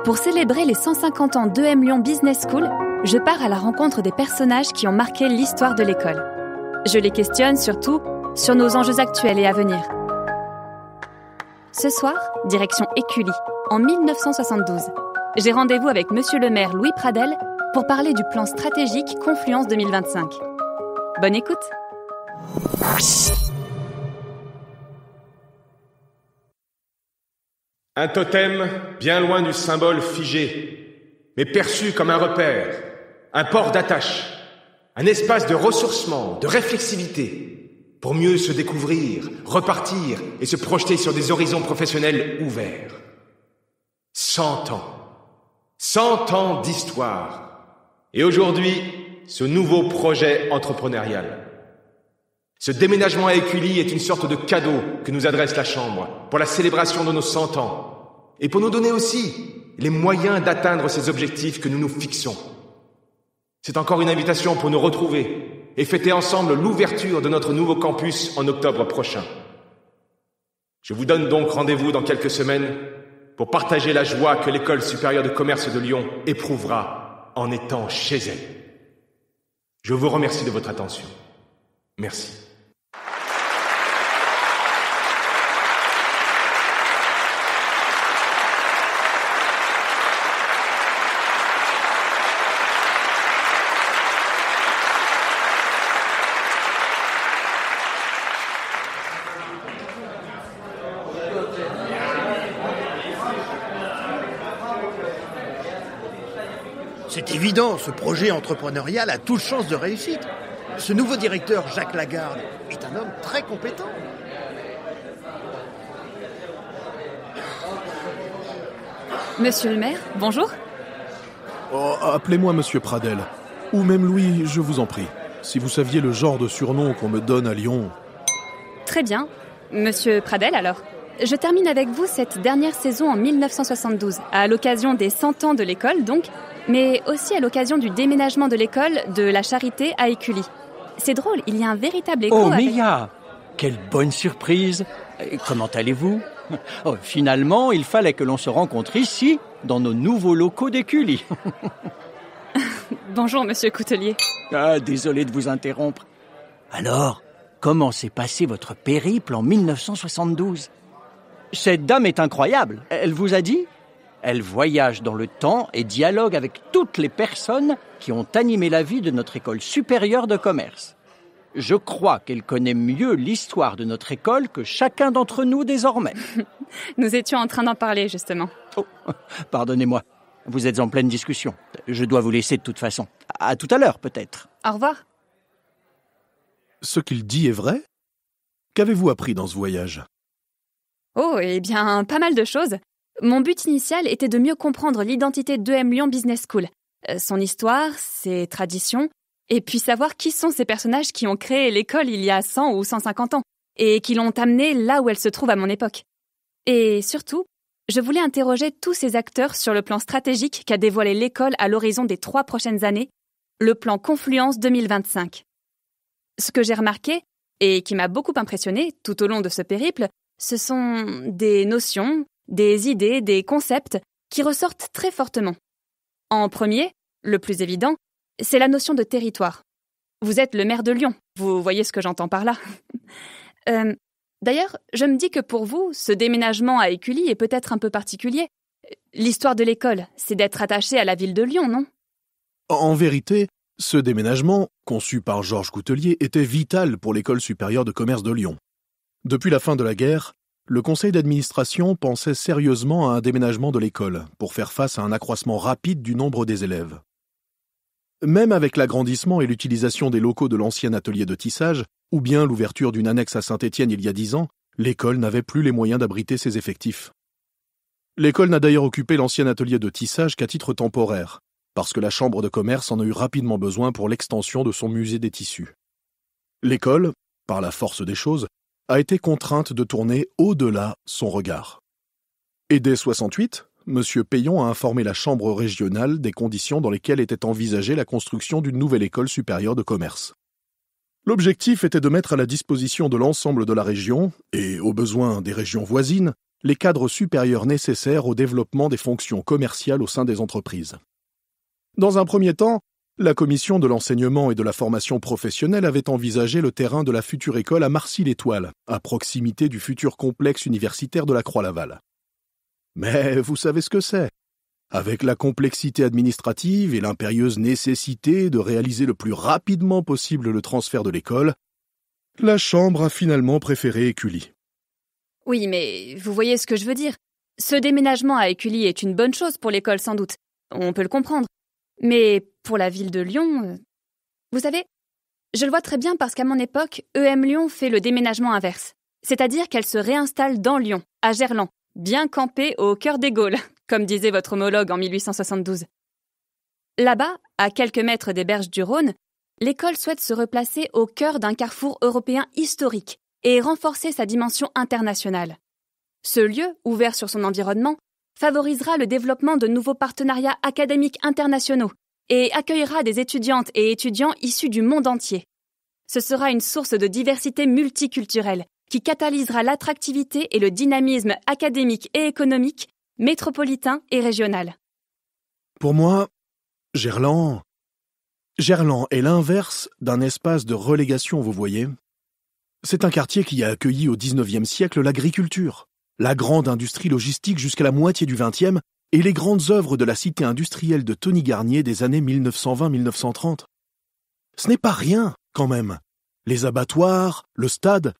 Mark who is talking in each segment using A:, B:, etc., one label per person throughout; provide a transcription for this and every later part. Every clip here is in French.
A: Pour célébrer les 150 ans d'EM Lyon Business School, je pars à la rencontre des personnages qui ont marqué l'histoire de l'école. Je les questionne surtout sur nos enjeux actuels et à venir. Ce soir, direction Écully, en 1972. J'ai rendez-vous avec Monsieur le maire Louis Pradel pour parler du plan stratégique Confluence 2025. Bonne écoute.
B: Un totem bien loin du symbole figé, mais perçu comme un repère, un port d'attache, un espace de ressourcement, de réflexivité, pour mieux se découvrir, repartir et se projeter sur des horizons professionnels ouverts. 100 ans. 100 ans d'histoire. Et aujourd'hui, ce nouveau projet entrepreneurial. Ce déménagement à Écully est une sorte de cadeau que nous adresse la Chambre pour la célébration de nos 100 ans et pour nous donner aussi les moyens d'atteindre ces objectifs que nous nous fixons. C'est encore une invitation pour nous retrouver et fêter ensemble l'ouverture de notre nouveau campus en octobre prochain. Je vous donne donc rendez-vous dans quelques semaines pour partager la joie que l'École supérieure de commerce de Lyon éprouvera en étant chez elle. Je vous remercie de votre attention. Merci.
C: C'est évident, ce projet entrepreneurial a toute chance de réussite. Ce nouveau directeur, Jacques Lagarde, est un homme très compétent.
A: Monsieur le maire, bonjour.
D: Oh, appelez-moi Monsieur Pradel. Ou même Louis, je vous en prie. Si vous saviez le genre de surnom qu'on me donne à Lyon...
A: Très bien. Monsieur Pradel, alors. Je termine avec vous cette dernière saison en 1972, à l'occasion des 100 ans de l'école, donc, mais aussi à l'occasion du déménagement de l'école de la Charité à Écully. C'est drôle, il y a un véritable écho
E: Oh,
A: avec...
E: Mia, quelle bonne surprise. Comment allez-vous ? Finalement, il fallait que l'on se rencontre ici, dans nos nouveaux locaux d'Écully.
A: Bonjour, monsieur Coutelier.
E: Ah, désolé de vous interrompre. Alors, comment s'est passé votre périple en 1972 ? Cette dame est incroyable. Elle vous a dit ? Elle voyage dans le temps et dialogue avec toutes les personnes qui ont animé la vie de notre école supérieure de commerce. Je crois qu'elle connaît mieux l'histoire de notre école que chacun d'entre nous désormais.
A: Nous étions en train d'en parler, justement.
E: Oh, pardonnez-moi, vous êtes en pleine discussion. Je dois vous laisser de toute façon. À tout à l'heure, peut-être.
A: Au revoir.
D: Ce qu'il dit est vrai ? Qu'avez-vous appris dans ce voyage ?
A: Oh, eh bien, pas mal de choses. Mon but initial était de mieux comprendre l'identité d'EM Lyon Business School, son histoire, ses traditions, et puis savoir qui sont ces personnages qui ont créé l'école il y a 100 ou 150 ans, et qui l'ont amenée là où elle se trouve à mon époque. Et surtout, je voulais interroger tous ces acteurs sur le plan stratégique qu'a dévoilé l'école à l'horizon des 3 prochaines années, le plan Confluence 2025. Ce que j'ai remarqué, et qui m'a beaucoup impressionné tout au long de ce périple, ce sont des notions, des idées, des concepts qui ressortent très fortement. En premier, le plus évident, c'est la notion de territoire. Vous êtes le maire de Lyon, vous voyez ce que j'entends par là. D'ailleurs, je me dis que pour vous, ce déménagement à Écully est peut-être un peu particulier. L'histoire de l'école, c'est d'être attaché à la ville de Lyon, non ?
D: En vérité, ce déménagement, conçu par Georges Coutelier, était vital pour l'École supérieure de commerce de Lyon. Depuis la fin de la guerre, le conseil d'administration pensait sérieusement à un déménagement de l'école pour faire face à un accroissement rapide du nombre des élèves. Même avec l'agrandissement et l'utilisation des locaux de l'ancien atelier de tissage, ou bien l'ouverture d'une annexe à Saint-Étienne il y a 10 ans, l'école n'avait plus les moyens d'abriter ses effectifs. L'école n'a d'ailleurs occupé l'ancien atelier de tissage qu'à titre temporaire, parce que la chambre de commerce en a eu rapidement besoin pour l'extension de son musée des tissus. L'école, par la force des choses, a été contrainte de tourner au-delà son regard. Et dès 68, M. Payon a informé la Chambre régionale des conditions dans lesquelles était envisagée la construction d'une nouvelle école supérieure de commerce. L'objectif était de mettre à la disposition de l'ensemble de la région, et aux besoins des régions voisines, les cadres supérieurs nécessaires au développement des fonctions commerciales au sein des entreprises. Dans un premier temps, la commission de l'enseignement et de la formation professionnelle avait envisagé le terrain de la future école à Marcy-l'Étoile, à proximité du futur complexe universitaire de la Croix-Laval. Mais vous savez ce que c'est. Avec la complexité administrative et l'impérieuse nécessité de réaliser le plus rapidement possible le transfert de l'école, la Chambre a finalement préféré Écully.
A: Oui, mais vous voyez ce que je veux dire. Ce déménagement à Écully est une bonne chose pour l'école, sans doute. On peut le comprendre. Mais pour la ville de Lyon... Vous savez, je le vois très bien parce qu'à mon époque, EM Lyon fait le déménagement inverse. C'est-à-dire qu'elle se réinstalle dans Lyon, à Gerland, bien campée au cœur des Gaules, comme disait votre homologue en 1872. Là-bas, à quelques mètres des berges du Rhône, l'école souhaite se replacer au cœur d'un carrefour européen historique et renforcer sa dimension internationale. Ce lieu, ouvert sur son environnement, favorisera le développement de nouveaux partenariats académiques internationaux et accueillera des étudiantes et étudiants issus du monde entier. Ce sera une source de diversité multiculturelle qui catalysera l'attractivité et le dynamisme académique et économique, métropolitain et régional.
D: Pour moi, Gerland est l'inverse d'un espace de relégation, vous voyez. C'est un quartier qui a accueilli au XIXe siècle l'agriculture, la grande industrie logistique jusqu'à la moitié du XXe et les grandes œuvres de la cité industrielle de Tony Garnier des années 1920-1930. Ce n'est pas rien, quand même. Les abattoirs, le stade.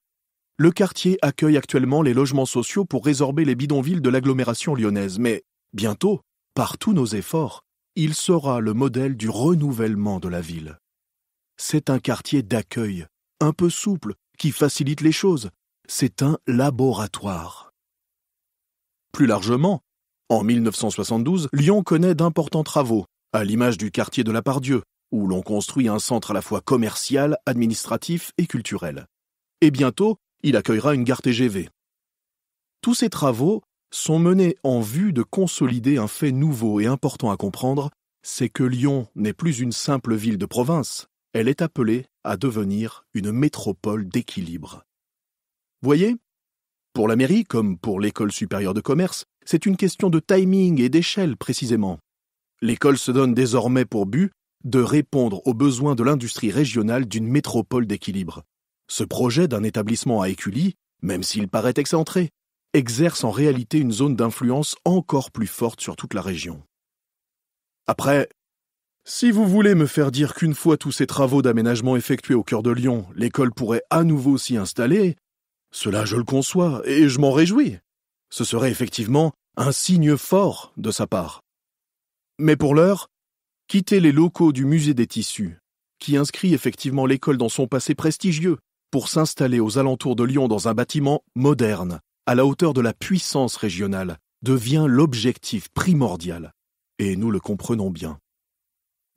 D: Le quartier accueille actuellement les logements sociaux pour résorber les bidonvilles de l'agglomération lyonnaise, mais bientôt, par tous nos efforts, il sera le modèle du renouvellement de la ville. C'est un quartier d'accueil, un peu souple, qui facilite les choses. C'est un laboratoire. Plus largement, en 1972, Lyon connaît d'importants travaux, à l'image du quartier de la Pardieu, où l'on construit un centre à la fois commercial, administratif et culturel. Et bientôt, il accueillera une gare TGV. Tous ces travaux sont menés en vue de consolider un fait nouveau et important à comprendre, c'est que Lyon n'est plus une simple ville de province, elle est appelée à devenir une métropole d'équilibre. Voyez, pour la mairie, comme pour l'école supérieure de commerce, c'est une question de timing et d'échelle précisément. L'école se donne désormais pour but de répondre aux besoins de l'industrie régionale d'une métropole d'équilibre. Ce projet d'un établissement à Écully, même s'il paraît excentré, exerce en réalité une zone d'influence encore plus forte sur toute la région. Après, si vous voulez me faire dire qu'une fois tous ces travaux d'aménagement effectués au cœur de Lyon, l'école pourrait à nouveau s'y installer, cela je le conçois et je m'en réjouis. Ce serait effectivement un signe fort de sa part. Mais pour l'heure, quitter les locaux du musée des tissus, qui inscrit effectivement l'école dans son passé prestigieux, pour s'installer aux alentours de Lyon dans un bâtiment moderne, à la hauteur de la puissance régionale, devient l'objectif primordial. Et nous le comprenons bien.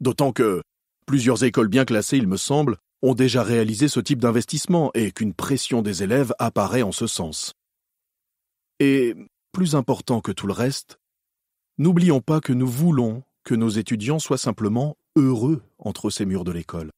D: D'autant que plusieurs écoles bien classées, il me semble, ont déjà réalisé ce type d'investissement et qu'une pression des élèves apparaît en ce sens. Et, plus important que tout le reste, n'oublions pas que nous voulons que nos étudiants soient simplement heureux entre ces murs de l'école.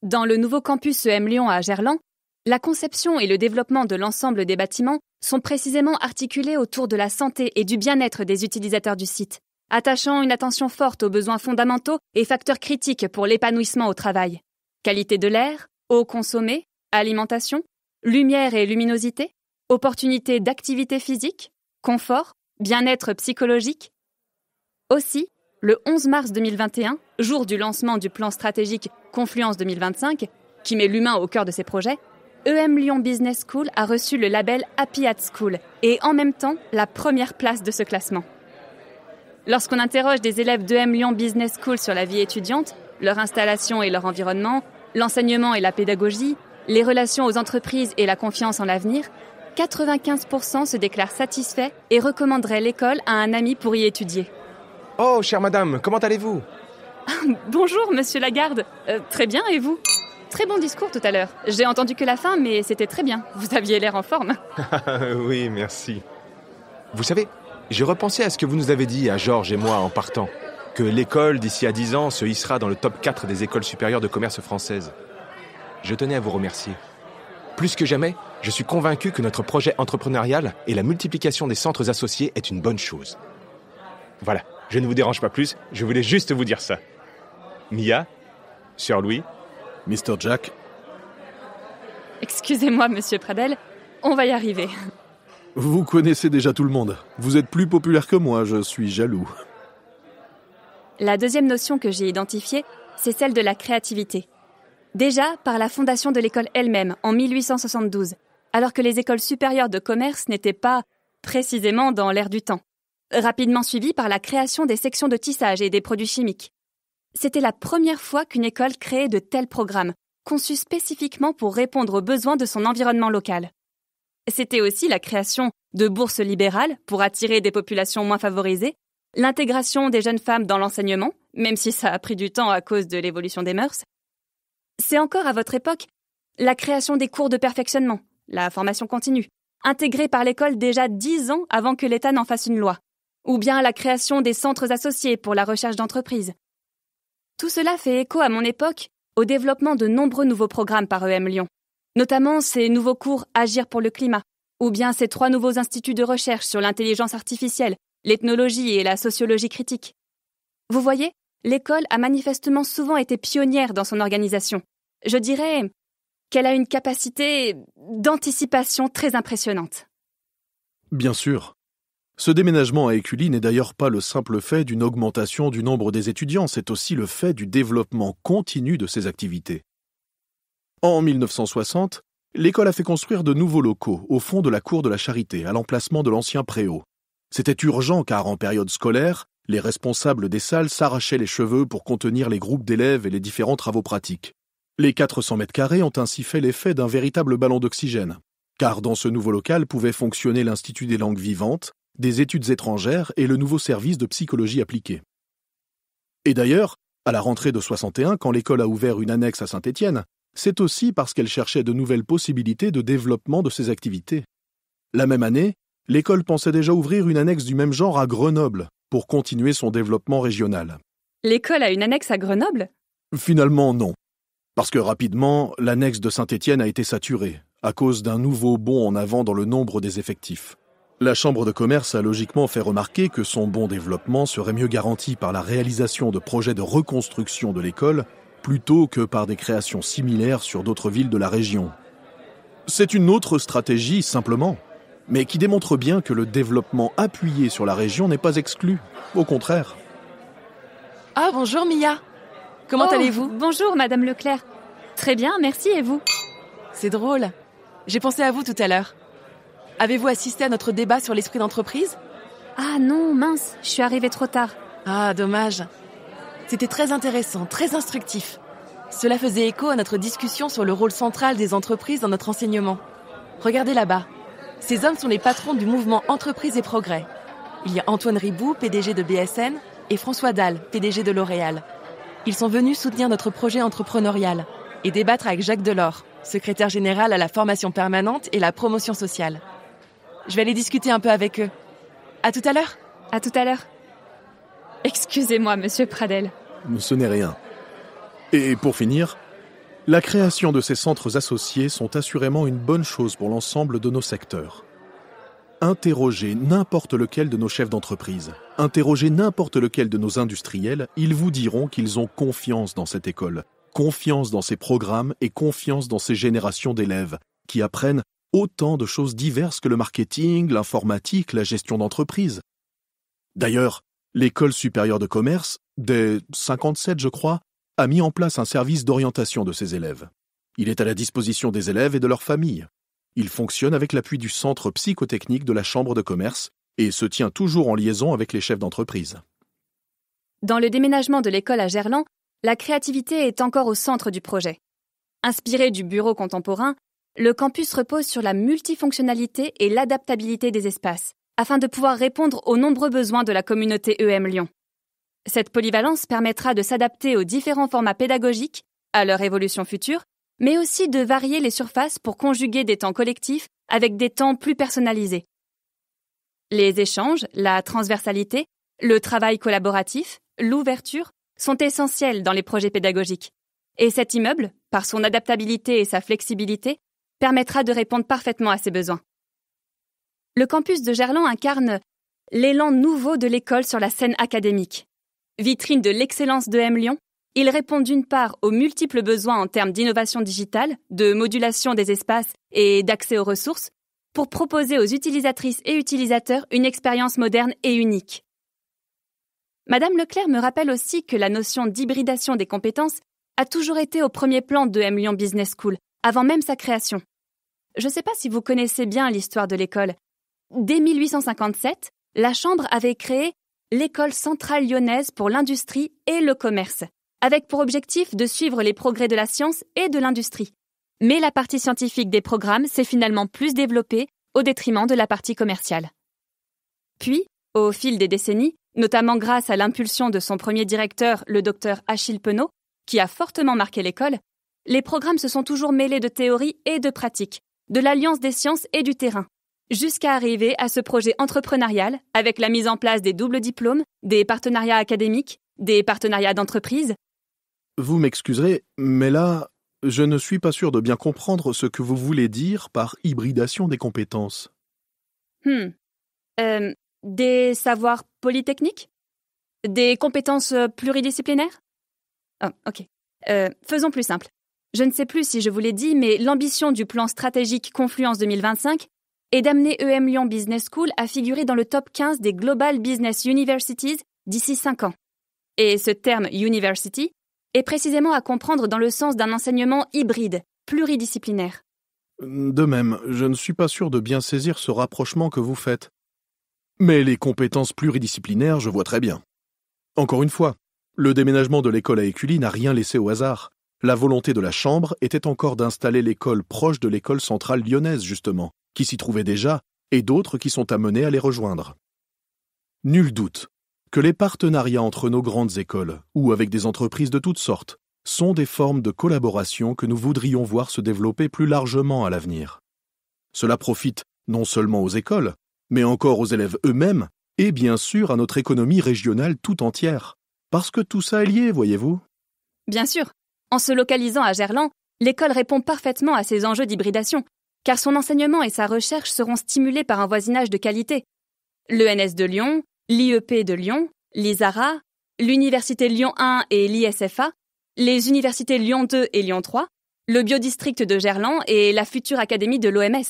A: Dans le nouveau campus EM Lyon à Gerland, la conception et le développement de l'ensemble des bâtiments sont précisément articulés autour de la santé et du bien-être des utilisateurs du site, attachant une attention forte aux besoins fondamentaux et facteurs critiques pour l'épanouissement au travail. Qualité de l'air, eau consommée, alimentation, lumière et luminosité, opportunités d'activité physique, confort, bien-être psychologique. Aussi, le 11 mars 2021, jour du lancement du plan stratégique Confluence 2025, qui met l'humain au cœur de ses projets, EM Lyon Business School a reçu le label Happy at School et en même temps la première place de ce classement. Lorsqu'on interroge des élèves d'EM Lyon Business School sur la vie étudiante, leur installation et leur environnement, l'enseignement et la pédagogie, les relations aux entreprises et la confiance en l'avenir, 95% se déclarent satisfaits et recommanderaient l'école à un ami pour y étudier.
B: Oh, chère madame, comment allez-vous ?
A: Bonjour, monsieur Lagarde. Très bien, et vous ? Très bon discours tout à l'heure. J'ai entendu que la fin, mais c'était très bien. Vous aviez l'air en forme.
B: Oui, merci. Vous savez, j'ai repensé à ce que vous nous avez dit à Georges et moi en partant, que l'école, d'ici à 10 ans, se hissera dans le top 4 des écoles supérieures de commerce françaises. Je tenais à vous remercier. Plus que jamais, je suis convaincu que notre projet entrepreneurial et la multiplication des centres associés est une bonne chose. Voilà, je ne vous dérange pas plus, je voulais juste vous dire ça. Mia, Sir Louis,
D: Mr. Jack,
A: Excusez-moi, monsieur Pradel, on va y arriver.
D: vous connaissez déjà tout le monde. Vous êtes plus populaire que moi, je suis jaloux.
A: La deuxième notion que j'ai identifiée, c'est celle de la créativité. Déjà, par la fondation de l'école elle-même, en 1872, alors que les écoles supérieures de commerce n'étaient pas, précisément, dans l'air du temps. Rapidement suivie par la création des sections de tissage et des produits chimiques. C'était la première fois qu'une école créait de tels programmes, conçus spécifiquement pour répondre aux besoins de son environnement local. C'était aussi la création de bourses libérales pour attirer des populations moins favorisées, l'intégration des jeunes femmes dans l'enseignement, même si ça a pris du temps à cause de l'évolution des mœurs. C'est encore à votre époque la création des cours de perfectionnement, la formation continue, intégrée par l'école déjà 10 ans avant que l'État n'en fasse une loi, ou bien la création des centres associés pour la recherche d'entreprise. Tout cela fait écho à mon époque au développement de nombreux nouveaux programmes par EM Lyon, notamment ces nouveaux cours Agir pour le climat, ou bien ces 3 nouveaux instituts de recherche sur l'intelligence artificielle, l'ethnologie et la sociologie critique. Vous voyez, l'école a manifestement souvent été pionnière dans son organisation. Je dirais qu'elle a une capacité d'anticipation très impressionnante.
D: Bien sûr. Ce déménagement à Écully n'est d'ailleurs pas le simple fait d'une augmentation du nombre des étudiants, c'est aussi le fait du développement continu de ces activités. En 1960, l'école a fait construire de nouveaux locaux au fond de la cour de la Charité, à l'emplacement de l'ancien préau. C'était urgent car en période scolaire, les responsables des salles s'arrachaient les cheveux pour contenir les groupes d'élèves et les différents travaux pratiques. Les 400 mètres carrés ont ainsi fait l'effet d'un véritable ballon d'oxygène, car dans ce nouveau local pouvaient fonctionner l'Institut des langues vivantes, des études étrangères et le nouveau service de psychologie appliquée. Et d'ailleurs, à la rentrée de 61, quand l'école a ouvert une annexe à Saint-Étienne, c'est aussi parce qu'elle cherchait de nouvelles possibilités de développement de ses activités. La même année, l'école pensait déjà ouvrir une annexe du même genre à Grenoble pour continuer son développement régional.
A: L'école a une annexe à Grenoble ?
D: Finalement, non. Parce que rapidement, l'annexe de Saint-Étienne a été saturée, à cause d'un nouveau bond en avant dans le nombre des effectifs. La Chambre de commerce a logiquement fait remarquer que son bon développement serait mieux garanti par la réalisation de projets de reconstruction de l'école plutôt que par des créations similaires sur d'autres villes de la région. C'est une autre stratégie, simplement, mais qui démontre bien que le développement appuyé sur la région n'est pas exclu, au contraire.
F: Ah, bonjour Mia. Comment allez-vous ?
A: Bonjour, Madame Leclerc. Très bien, merci, et vous ?
F: C'est drôle. J'ai pensé à vous tout à l'heure. Avez-vous assisté à notre débat sur l'esprit d'entreprise ?
A: Ah non, mince, je suis arrivée trop tard.
F: Ah, dommage. C'était très intéressant, très instructif. Cela faisait écho à notre discussion sur le rôle central des entreprises dans notre enseignement. Regardez là-bas. Ces hommes sont les patrons du mouvement Entreprise et Progrès. Il y a Antoine Riboud, PDG de BSN, et François Dalle, PDG de L'Oréal. Ils sont venus soutenir notre projet entrepreneurial et débattre avec Jacques Delors, secrétaire général à la formation permanente et la promotion sociale. Je vais aller discuter un peu avec eux. À tout à l'heure.
A: À tout à l'heure. Excusez-moi, monsieur Pradel.
D: Ce n'est rien. Et pour finir, la création de ces centres associés sont assurément une bonne chose pour l'ensemble de nos secteurs. Interrogez n'importe lequel de nos chefs d'entreprise, interrogez n'importe lequel de nos industriels, ils vous diront qu'ils ont confiance dans cette école, confiance dans ses programmes et confiance dans ses générations d'élèves, qui apprennent autant de choses diverses que le marketing, l'informatique, la gestion d'entreprise. D'ailleurs, l'École supérieure de commerce, dès 57 je crois, a mis en place un service d'orientation de ses élèves. Il est à la disposition des élèves et de leurs familles. Il fonctionne avec l'appui du centre psychotechnique de la Chambre de commerce et se tient toujours en liaison avec les chefs d'entreprise.
A: Dans le déménagement de l'école à Gerland, la créativité est encore au centre du projet. Inspiré du bureau contemporain, le campus repose sur la multifonctionnalité et l'adaptabilité des espaces, afin de pouvoir répondre aux nombreux besoins de la communauté EM Lyon. Cette polyvalence permettra de s'adapter aux différents formats pédagogiques, à leur évolution future, mais aussi de varier les surfaces pour conjuguer des temps collectifs avec des temps plus personnalisés. Les échanges, la transversalité, le travail collaboratif, l'ouverture sont essentiels dans les projets pédagogiques. Et cet immeuble, par son adaptabilité et sa flexibilité, permettra de répondre parfaitement à ces besoins. Le campus de Gerland incarne l'élan nouveau de l'école sur la scène académique. Vitrine de l'excellence d'EM Lyon, il répond d'une part aux multiples besoins en termes d'innovation digitale, de modulation des espaces et d'accès aux ressources, pour proposer aux utilisatrices et utilisateurs une expérience moderne et unique. Madame Leclerc me rappelle aussi que la notion d'hybridation des compétences a toujours été au premier plan d'EM Lyon Business School, avant même sa création. Je ne sais pas si vous connaissez bien l'histoire de l'école. Dès 1857, la Chambre avait créé l'École centrale lyonnaise pour l'industrie et le commerce, avec pour objectif de suivre les progrès de la science et de l'industrie. Mais la partie scientifique des programmes s'est finalement plus développée au détriment de la partie commerciale. Puis, au fil des décennies, notamment grâce à l'impulsion de son premier directeur, le docteur Achille Penaud, qui a fortement marqué l'école, les programmes se sont toujours mêlés de théorie et de pratique, de l'alliance des sciences et du terrain, jusqu'à arriver à ce projet entrepreneurial avec la mise en place des doubles diplômes, des partenariats académiques, des partenariats d'entreprise.
D: Vous m'excuserez, mais là, je ne suis pas sûr de bien comprendre ce que vous voulez dire par hybridation des compétences.
A: Des savoirs polytechniques? Des compétences pluridisciplinaires? Oh, ok. Faisons plus simple. Je ne sais plus si je vous l'ai dit, mais l'ambition du plan stratégique Confluence 2025 est d'amener EM Lyon Business School à figurer dans le top 15 des Global Business Universities d'ici 5 ans. Et ce terme « university » est précisément à comprendre dans le sens d'un enseignement hybride, pluridisciplinaire.
D: De même, je ne suis pas sûr de bien saisir ce rapprochement que vous faites. Mais les compétences pluridisciplinaires, je vois très bien. Encore une fois, le déménagement de l'école à Écully n'a rien laissé au hasard. La volonté de la Chambre était encore d'installer l'école proche de l'école centrale lyonnaise, justement, qui s'y trouvait déjà, et d'autres qui sont amenés à les rejoindre. Nul doute que les partenariats entre nos grandes écoles, ou avec des entreprises de toutes sortes, sont des formes de collaboration que nous voudrions voir se développer plus largement à l'avenir. Cela profite non seulement aux écoles, mais encore aux élèves eux-mêmes, et bien sûr à notre économie régionale tout entière. Parce que tout ça est lié, voyez-vous.
A: Bien sûr. En se localisant à Gerland, l'école répond parfaitement à ces enjeux d'hybridation, car son enseignement et sa recherche seront stimulés par un voisinage de qualité. L'ENS de Lyon, l'IEP de Lyon, l'ISARA, l'Université Lyon 1 et l'ISFA, les universités Lyon 2 et Lyon 3, le biodistrict de Gerland et la future académie de l'OMS.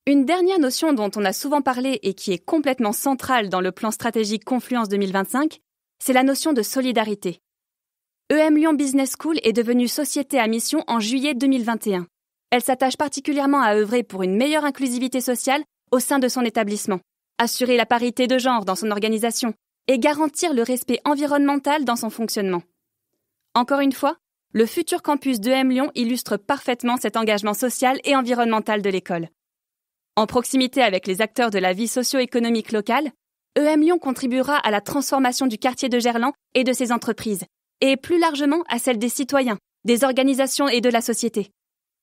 A: Une dernière notion dont on a souvent parlé et qui est complètement centrale dans le plan stratégique Confluence 2025, c'est la notion de solidarité. EM Lyon Business School est devenue société à mission en juillet 2021. Elle s'attache particulièrement à œuvrer pour une meilleure inclusivité sociale au sein de son établissement, assurer la parité de genre dans son organisation et garantir le respect environnemental dans son fonctionnement. Encore une fois, le futur campus d'EM Lyon illustre parfaitement cet engagement social et environnemental de l'école. En proximité avec les acteurs de la vie socio-économique locale, EM Lyon contribuera à la transformation du quartier de Gerland et de ses entreprises, et plus largement à celle des citoyens, des organisations et de la société.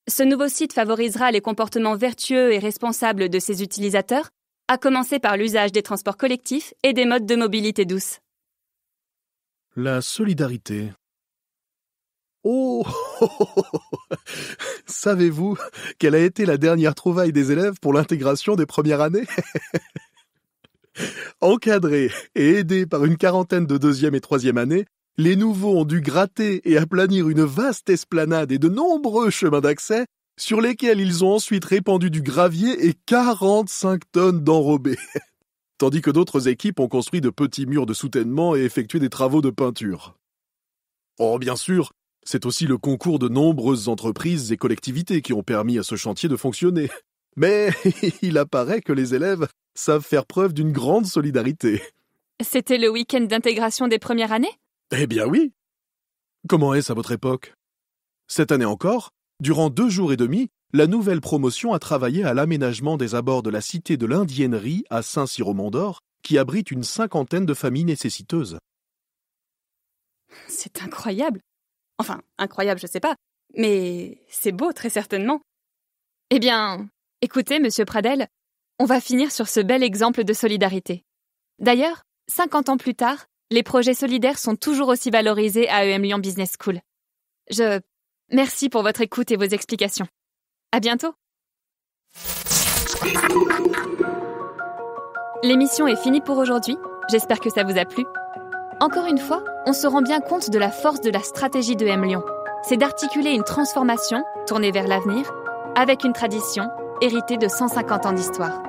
A: Ce nouveau site favorisera les comportements vertueux et responsables de ses utilisateurs, à commencer par l'usage des transports collectifs et des modes de mobilité douce.
D: La solidarité. Oh, savez-vous quelle a été la dernière trouvaille des élèves pour l'intégration des premières années? Encadrés et aidés par une quarantaine de deuxième et troisième années, les nouveaux ont dû gratter et aplanir une vaste esplanade et de nombreux chemins d'accès sur lesquels ils ont ensuite répandu du gravier et 45 tonnes d'enrobés. Tandis que d'autres équipes ont construit de petits murs de soutènement et effectué des travaux de peinture. Oh, bien sûr, c'est aussi le concours de nombreuses entreprises et collectivités qui ont permis à ce chantier de fonctionner. Mais il apparaît que les élèves savent faire preuve d'une grande solidarité.
A: C'était le week-end d'intégration des premières années ?
D: Eh bien oui. Comment est-ce à votre époque? Cette année encore, durant 2 jours et demi, la nouvelle promotion a travaillé à l'aménagement des abords de la cité de l'Indiennerie à Saint-Cyr-au-Mont-d'Or, qui abrite une 50aine de familles nécessiteuses.
A: C'est incroyable. Enfin, incroyable, je sais pas, mais c'est beau, très certainement. Eh bien, écoutez, Monsieur Pradel, on va finir sur ce bel exemple de solidarité. D'ailleurs, 50 ans plus tard, les projets solidaires sont toujours aussi valorisés à EM Lyon Business School. Merci pour votre écoute et vos explications. À bientôt. L'émission est finie pour aujourd'hui. J'espère que ça vous a plu. Encore une fois, on se rend bien compte de la force de la stratégie de M Lyon. C'est d'articuler une transformation, tournée vers l'avenir, avec une tradition, héritée de 150 ans d'histoire.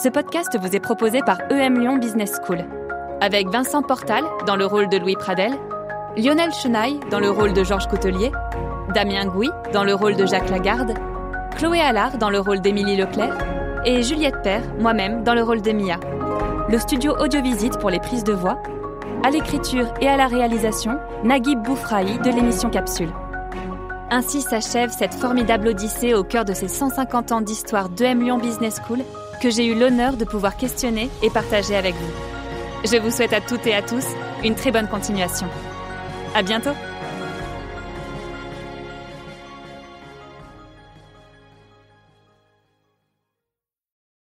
A: Ce podcast vous est proposé par EM Lyon Business School, avec Vincent Portal dans le rôle de Louis Pradel, Lionel Chenaille dans le rôle de Georges Coutelier, Damien Gouy dans le rôle de Jacques Lagarde, Chloé Allard dans le rôle d'Émilie Leclerc et Juliette Père, moi-même, dans le rôle de Mia. Le studio Audiovisite pour les prises de voix. À l'écriture et à la réalisation, Naguib Boufrahi de l'émission Capsule. Ainsi s'achève cette formidable odyssée au cœur de ces 150 ans d'histoire d'EM Lyon Business School que j'ai eu l'honneur de pouvoir questionner et partager avec vous. Je vous souhaite à toutes et à tous une très bonne continuation. À bientôt!